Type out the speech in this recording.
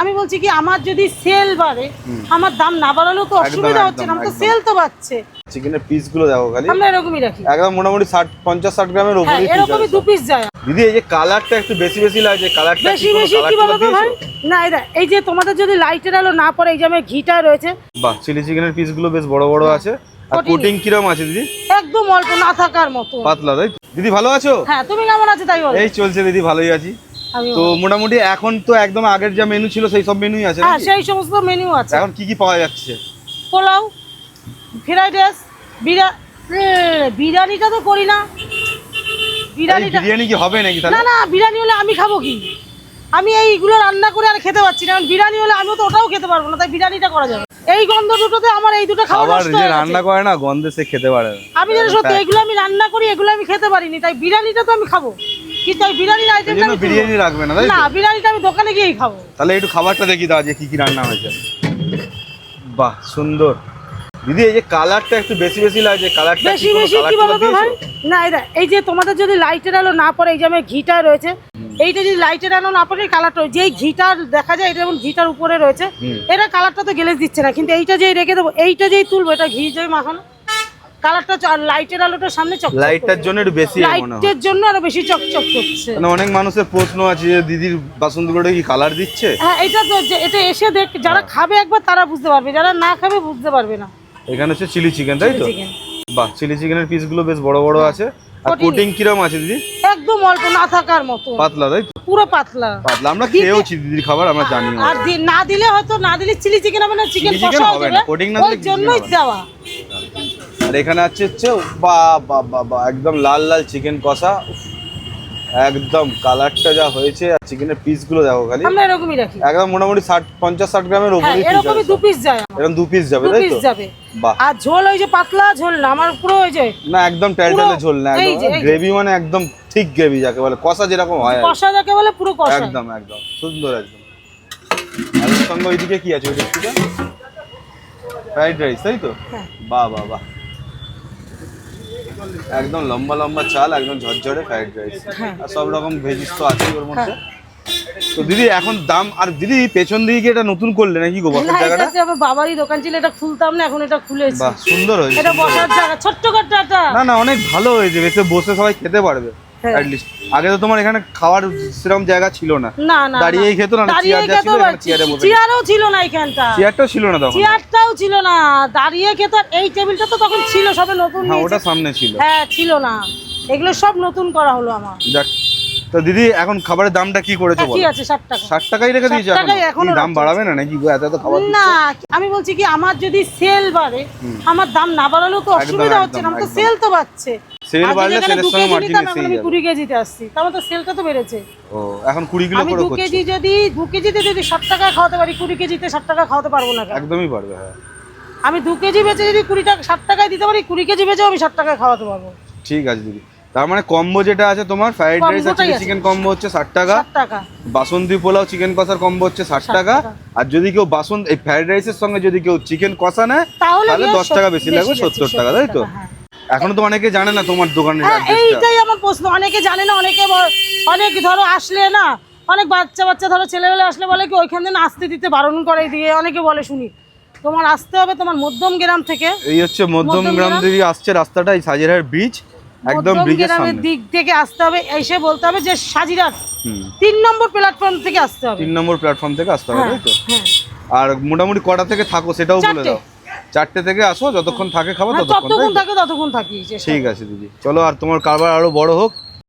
আমি বলছি কি আমার যদি সেল বাড়ে আমার দাম না বাড়ালেও তো অসুবিধা হচ্ছে না, আমার তো সেল তো বাড়ছে। চিকেনের পিস গুলো দেখো খালি আমরা এরকমই রাখি, একদম মোটামুটি 50-60 গ্রামের উপরে পিস এরকমই দু পিস যায়। দিদি এই যে কালারটা একটু বেশি বেশি লাগছে, কালারটা বেশি বেশি কি বলো তো ভাই? না এটা এই যে তোমাদের যদি লাইটের আলো না পড়ে, এই যে আমার ঘিটা রয়েছে, বাহ চিলি চিকেনের পিস গুলো বেশ বড় বড় আছে। আর কোটিং কিরকম আছে দিদি? একদম অল্প, না থাকার মতো পাতলা, তাই দিদি? ভালো আছো? হ্যাঁ, তুমি কেমন আছো? তাই বলো। এই চলছে দিদি, ভালোই আছি। তো মোটামুটি এখন তো একদম আগের যা মেনু ছিল সেই সব মেনুই আছে। হ্যাঁ, সেই সমস্ত মেনু আছে। এখন কি কি পাওয়া যাচ্ছে? পোলাও, ফ্রাইড রাইস, বিরিয়ানিটা তো করি না। বিরিয়ানি কি হবে নাকি তাহলে? না না, বিরিয়ানি হলে আমি খাবো কি? আমি এইগুলো রান্না করে আর খেতে পারছি না। বিরিয়ানি হলে আমি তো ওটাও খেতে পারবো না, তাই বিরিয়ানিটা করা যাবে। এই গন্ধ দুটোতে আমার এই দুটো খাওয়া নষ্ট হয়ে গেছে। রান্না করে না গন্ধে সে খেতে পারে না। আমি জানি সত্যি এগুলো আমি রান্না করি, এগুলো আমি খেতে পারিনি, তাই বিরিয়ানিটা তো আমি খাবো। কিন্তু এই বিরিয়ানির আইটেমটা আমি বিরিয়ানি রাখবে না তাই? না, বিরিয়ানিটা আমি দোকানে গিয়েই খাবো। তাহলে একটু খাবারটা দেখি দাও যে কি কি রান্না হয়েছে। বাহ সুন্দর দিদি, এই যে কালারটা একটু বেশি বেশি লাগছে, কালারটা বেশি বেশি কি বলো তো ভাই? না এটা এই যে তোমাদের যদি লাইটের আলো না পড়ে, এই যে আমার ঘিটা রয়েছে, এইটা যদি লাইটের আলো না পড়ে কালারটা, যেই ঘিটা দেখা যায় এটা যেমন ঘিটার উপরে রয়েছে, এটা কালারটা তো গ্লেজ দিচ্ছে না। কিন্তু এইটা যেই রেখে দেবো, এইটা যেই তুলবো, এটা ঘি যেই মাখানো, কালারটা লাইটের আলোটার সামনে চকচক, লাইটটার জন্য একটু বেশি মনে হয়, লাইটের জন্য আরো বেশি চকচক করছে। মানে অনেক মানুষের প্রশ্ন আছে যে দিদির বাসনগুলোটা কি কালার দিচ্ছে? হ্যাঁ, এটা তো এটা এসে দেখ, যারা খাবে একবার তারা বুঝতে পারবে, যারা না খাবে বুঝতে পারবে না। এখানে হচ্ছে চিলি চিকেন, তাই তো? বাহ চিলি চিকেনের পিস গুলো বেশ বড় বড় আছে। আর কোটিং কিরকম আছে দিদি? একদম অল্প, না থাকার মতো, পাতলা, তাই তো? পুরো পাতলা পাতলা। আমরা খেয়েওছি দিদির খাবার, আমরা জানি। আর না দিলে হয়তো, না দিলে চিলি চিকেন হবে না, চিকেন কষা হবে না, কোটিং না ওই জন্যই দেওয়া। আর এখানে আছে বাহ বাহ বাহ বাহ, একদম লাল লাল চিকেন কষা, একদম কালারটা যা হয়েছে। আর চিকেনের পিস গুলো দেখো খালি, আমরা এরকমই রাখি, একদম মোটামুটি 50-60 গ্রামের উপরে পিস। এরকমই দু পিস যায়, এরকম দু পিস যাবে, তাই তো? যাবে। বাহ। আর ঝোল ওই যে পাতলা ঝোল না, আমার পুরো ওই যে না একদম টাইটালে ঝোল না, একদম গ্রেভি, মানে একদম ঠিক গ্রেভি যাকে বলে, কষা যেরকম হয়, কষা যাকে বলে, পুরো কষা, একদম একদম সুন্দর একদম। আর এর সঙ্গে ওইদিকে কি আছে? ওইদিকে ফ্রাইড রাইস, তাই তো? বাহ বাহ বাহ, একদম লম্বা লম্বা চাল, একদম ঝরঝরে ফ্রাইড রাইস, আর সব রকম ভেজিস তো আছে ওর মধ্যে। তো দিদি এখন দাম, আর দিদি পেছন দিকে এটা নতুন করলে নাকি গো বসার জায়গাটা? এটা আমার বাবারই দোকান ছিল, এটা খুলতাম না, এখন এটা খুলেছি। বাহ সুন্দর হয়েছে, এটা বসার জায়গা ছোট্টখাটো। না না অনেক ভালো হয়েছে, এসে বসে সবাই খেতে পারবে অ্যাট লিস্ট। আগে তো তোমার এখানে খাওয়ার সেরকম জায়গা ছিল না, না না দাঁড়িয়েই খেত না, চেয়ারও ছিল না, এখানটা চেয়ারটাও ছিল না, তখন চেয়ারটাও ছিল না, দাঁড়িয়ে খেত। এই টেবিলটা তো তখন ছিল সবে নতুন, হ্যাঁ ওটা সামনে ছিল, হ্যাঁ ছিল না, এগুলো সব নতুন করা হলো আমার। তো দিদি এখন খাবারের দামটা কি করেছো বলো? কি আছে 60 টাকা, 60 টাকাই রেখে দিয়েছো? এখন দাম বাড়াবে না নাকি এত এত খাবার? না আমি বলছি কি আমার যদি সেল বাড়ে আমার দাম না বাড়ালেও তো অসুবিধা হচ্ছে না, আমার তো সেল তো বাড়ছে। সেল বাড়লে সেলের সঙ্গে মার্জিন বেশি আমি 20 কেজিতে আসছি, তাহলে তো সেলটা তো বেড়েছে। ও এখন 20 কিলো করে করছো? 2 কেজিতে যদি 60 টাকা খাওয়াতে পারি, 20 কেজিতে 60 টাকা খাওয়াতে পারবো না? একদমই পারবে, হ্যাঁ। আমি 2 কেজি বেচে যদি 20 টাকা 60 টাকায় দিতে পারি, 20 কেজি বেচেও আমি 60 টাকায় খাওয়াতে পারবো। ঠিক আছে দিদি, তার মানে কম্বো যেটা আছে তোমার ফ্রাইড রাইস আর চিলি চিকেন কম্বো হচ্ছে 60 টাকা, বাসন্তী পোলাও চিকেন কষার কম্বো হচ্ছে 60 টাকা। আর যদি কেউ এই ফ্রাইড রাইসের সঙ্গে যদি কেউ চিকেন কষা নেয় তাহলে 10 টাকা বেশি লাগবে, 70 টাকা, তাই তো? এখনো তো অনেকে জানে না তোমার দোকানের অ্যাড্রেসটা। এইটাই আমার প্রশ্ন, অনেকে জানে না, অনেক ধরো আসলে না, অনেক বাচ্চা ধরো ছেলেবেলা আসলে বলে কি ওইখান থেকে আসতে দিতে বারণ করে দিয়ে, অনেকে বলে শুনি তোমার আসতে হবে তোমার মধ্যম গ্রাম থেকে। এই হচ্ছে মধ্যম গ্রাম থেকে আসছে রাস্তাটা, এই সাজিরহাট ব্রিজ, একদম ব্রিজের সামনে দিক থেকে আসতে হবে, এসে বলতে হবে যে সাজিরহাট 3 নম্বর প্ল্যাটফর্ম থেকে আসতে হবে, 3 নম্বর প্ল্যাটফর্ম থেকে আসতে হবে, তাই তো? আর মোটামুটি কটা থেকে থাকো সেটাও বলে দাও। 4টে থেকে আসো, যতক্ষণ থাকে খাবার ততক্ষণ থাকি। ঠিক আছে দিদি, চলো আর তোমার কারবার আরো বড় হোক।